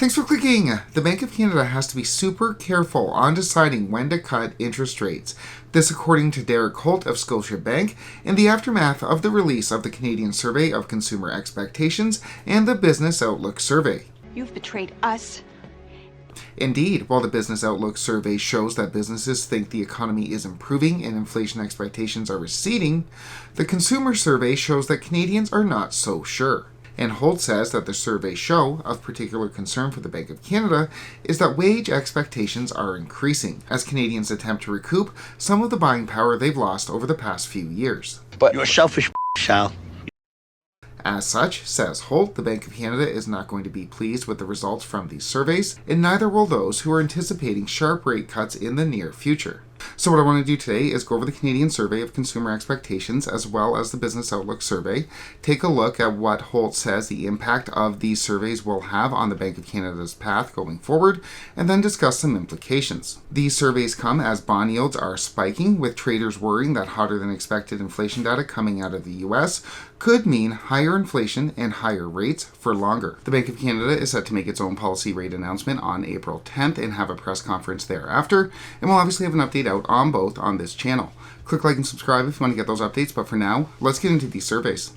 Thanks for clicking. The Bank of Canada has to be super careful on deciding when to cut interest rates. This according to Derek Holt of Scotiabank in the aftermath of the release of the Canadian Survey of Consumer Expectations and the Business Outlook Survey. You've betrayed us. Indeed, while the Business Outlook Survey shows that businesses think the economy is improving and inflation expectations are receding, the Consumer Survey shows that Canadians are not so sure. And Holt says that the surveys show, of particular concern for the Bank of Canada, is that wage expectations are increasing as Canadians attempt to recoup some of the buying power they've lost over the past few years. But you're a selfish Sal. As such, says Holt, the Bank of Canada is not going to be pleased with the results from these surveys, and neither will those who are anticipating sharp rate cuts in the near future. So what I want to do today is go over the Canadian Survey of Consumer Expectations as well as the Business Outlook Survey, take a look at what Holt says the impact of these surveys will have on the Bank of Canada's path going forward, and then discuss some implications. These surveys come as bond yields are spiking, with traders worrying that hotter than expected inflation data coming out of the US could mean higher inflation and higher rates for longer. The Bank of Canada is set to make its own policy rate announcement on April 10th and have a press conference thereafter, and we'll obviously have an update out on both on this channel. Click like and subscribe if you want to get those updates, but for now, let's get into these surveys.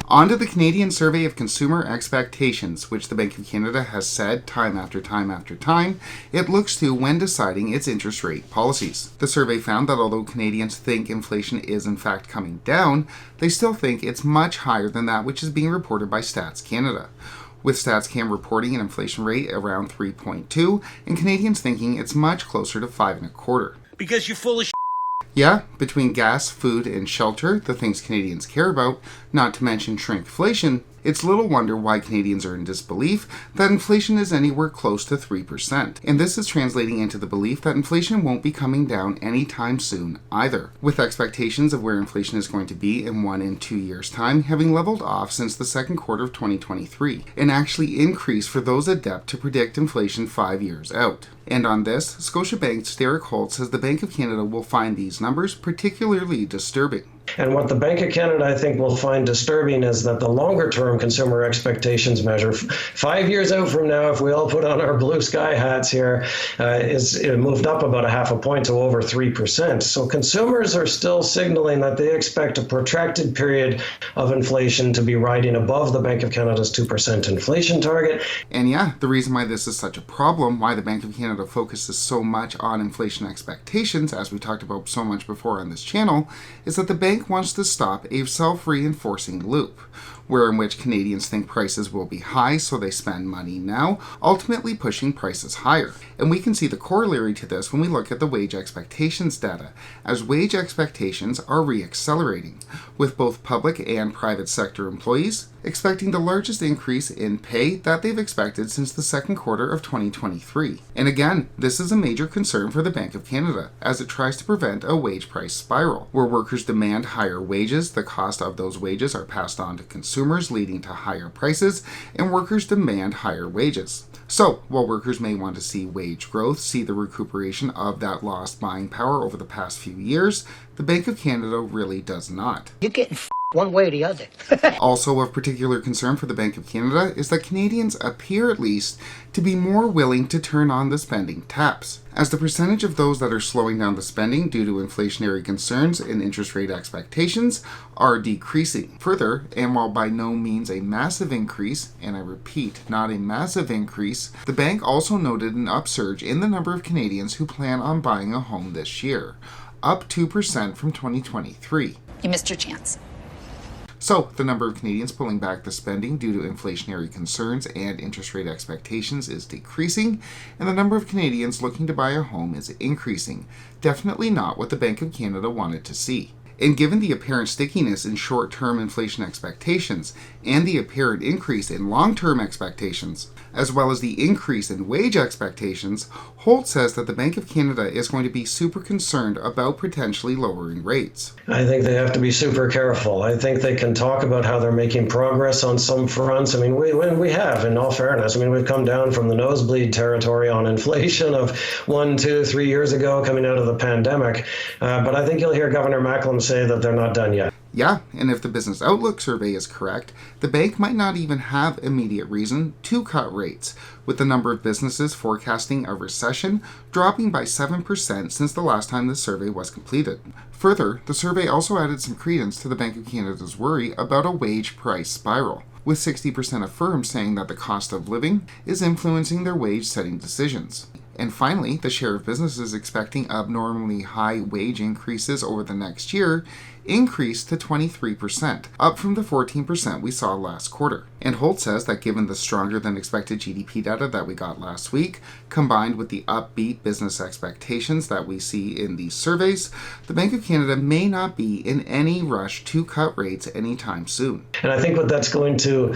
On to the Canadian Survey of Consumer Expectations, which the Bank of Canada has said time after time after time it looks to when deciding its interest rate policies. The survey found that although Canadians think inflation is in fact coming down, they still think it's much higher than that which is being reported by Stats Canada, with StatsCan reporting an inflation rate around 3.2 and Canadians thinking it's much closer to 5.25. Because you're full of Yeah, between gas, food, and shelter, the things Canadians care about, not to mention shrinkflation, it's little wonder why Canadians are in disbelief that inflation is anywhere close to 3%. And this is translating into the belief that inflation won't be coming down anytime soon either, with expectations of where inflation is going to be in 1 and 2 years' time having leveled off since the second quarter of 2023, and actually increased for those adept to predict inflation 5 years out. And on this, Scotiabank's Derek Holt says the Bank of Canada will find these numbers particularly disturbing. And what the Bank of Canada, I think, will find disturbing is that the longer-term consumer expectations measure, 5 years out from now, if we all put on our blue sky hats here, it moved up about 0.5 point to over 3%. So consumers are still signaling that they expect a protracted period of inflation to be riding above the Bank of Canada's 2% inflation target. And yeah, the reason why this is such a problem, why the Bank of Canada focuses so much on inflation expectations, as we talked about so much before on this channel, is that the bank wants to stop a self-reinforcing loop, where in which Canadians think prices will be high, so they spend money now, ultimately pushing prices higher. And we can see the corollary to this when we look at the wage expectations data, as wage expectations are re-accelerating, with both public and private sector employees expecting the largest increase in pay that they've expected since the second quarter of 2023. And again, this is a major concern for the Bank of Canada, as it tries to prevent a wage price spiral, where workers demand higher wages, the cost of those wages are passed on to consumers, leading to higher prices, and workers demand higher wages. So, while workers may want to see wage growth, see the recuperation of that lost buying power over the past few years, the Bank of Canada really does not. You're getting one way or the other. Also of particular concern for the Bank of Canada is that Canadians appear at least to be more willing to turn on the spending taps, as the percentage of those that are slowing down the spending due to inflationary concerns and interest rate expectations are decreasing further. And while by no means a massive increase, and I repeat, not a massive increase, the bank also noted an upsurge in the number of Canadians who plan on buying a home this year, up 2% from 2023. You missed your chance. So, the number of Canadians pulling back the spending due to inflationary concerns and interest rate expectations is decreasing, and the number of Canadians looking to buy a home is increasing. Definitely not what the Bank of Canada wanted to see. And given the apparent stickiness in short-term inflation expectations and the apparent increase in long-term expectations, as well as the increase in wage expectations, Holt says that the Bank of Canada is going to be super concerned about potentially lowering rates. I think they have to be super careful. I think they can talk about how they're making progress on some fronts. I mean, we have, in all fairness, we've come down from the nosebleed territory on inflation of 1, 2, 3 years ago coming out of the pandemic. But I think you'll hear Governor Macklem say that they're not done yet. Yeah, and if the business outlook survey is correct, the bank might not even have immediate reason to cut rates, with the number of businesses forecasting a recession dropping by 7% since the last time the survey was completed. Further, the survey also added some credence to the Bank of Canada's worry about a wage price spiral, with 60% of firms saying that the cost of living is influencing their wage-setting decisions. And finally, the share of businesses expecting abnormally high wage increases over the next year increased to 23%, up from the 14% we saw last quarter. And Holt says that given the stronger than expected GDP data that we got last week, combined with the upbeat business expectations that we see in these surveys, the Bank of Canada may not be in any rush to cut rates anytime soon. And I think what that's going to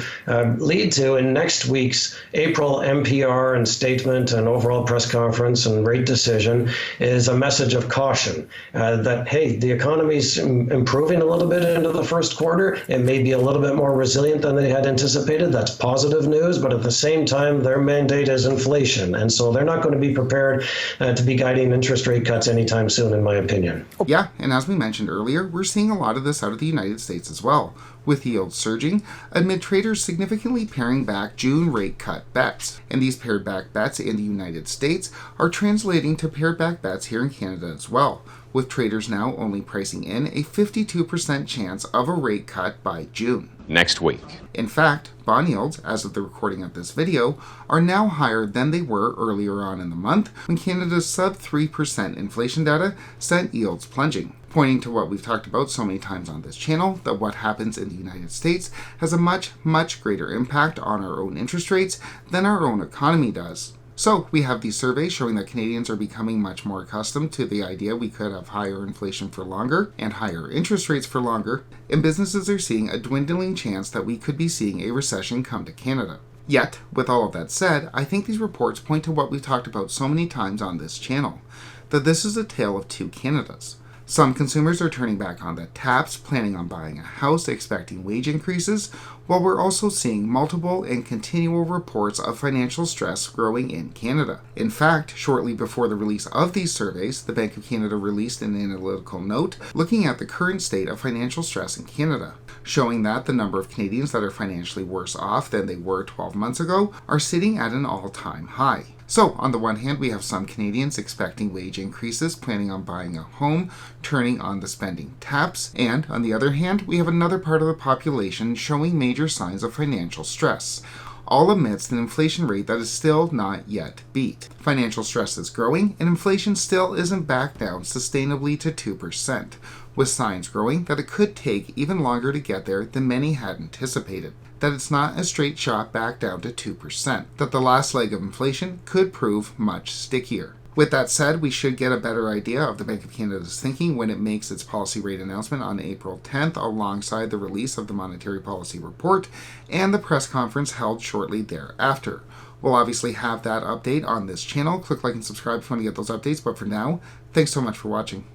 lead to in next week's April MPR and statement and overall press conference and rate decision is a message of caution that, hey, the economy's improving a little bit into the first quarter. It may be a little bit more resilient than they had anticipated. That's positive news, but at the same time, their mandate is inflation. And so they're not going to be prepared to be guiding interest rate cuts anytime soon, in my opinion. Yeah, and as we mentioned earlier, we're seeing a lot of this out of the United States as well, with yields surging amid traders significantly paring back June rate cut bets. And these pared back bets in the United States are translating to pared back bets here in Canada as well, with traders now only pricing in a 52% chance of a rate cut by June. Next week. In fact, bond yields, as of the recording of this video, are now higher than they were earlier on in the month when Canada's sub 3% inflation data sent yields plunging, pointing to what we've talked about so many times on this channel, that what happens in the United States has a much, much greater impact on our own interest rates than our own economy does. So we have these surveys showing that Canadians are becoming much more accustomed to the idea we could have higher inflation for longer and higher interest rates for longer, and businesses are seeing a dwindling chance that we could be seeing a recession come to Canada. Yet, with all of that said, I think these reports point to what we've talked about so many times on this channel, that this is a tale of two Canadas. Some consumers are turning back on the taps, planning on buying a house, expecting wage increases, while we're also seeing multiple and continual reports of financial stress growing in Canada. In fact, shortly before the release of these surveys, the Bank of Canada released an analytical note looking at the current state of financial stress in Canada, showing that the number of Canadians that are financially worse off than they were 12 months ago are sitting at an all-time high. So, on the one hand, we have some Canadians expecting wage increases, planning on buying a home, turning on the spending taps, and on the other hand, we have another part of the population showing major signs of financial stress, all amidst an inflation rate that is still not yet beat. Financial stress is growing, and inflation still isn't back down sustainably to 2%, with signs growing that it could take even longer to get there than many had anticipated, that it's not a straight shot back down to 2%, that the last leg of inflation could prove much stickier. With that said, we should get a better idea of the Bank of Canada's thinking when it makes its policy rate announcement on April 10th, alongside the release of the Monetary Policy Report and the press conference held shortly thereafter. We'll obviously have that update on this channel. Click like and subscribe if you want to get those updates, but for now, thanks so much for watching.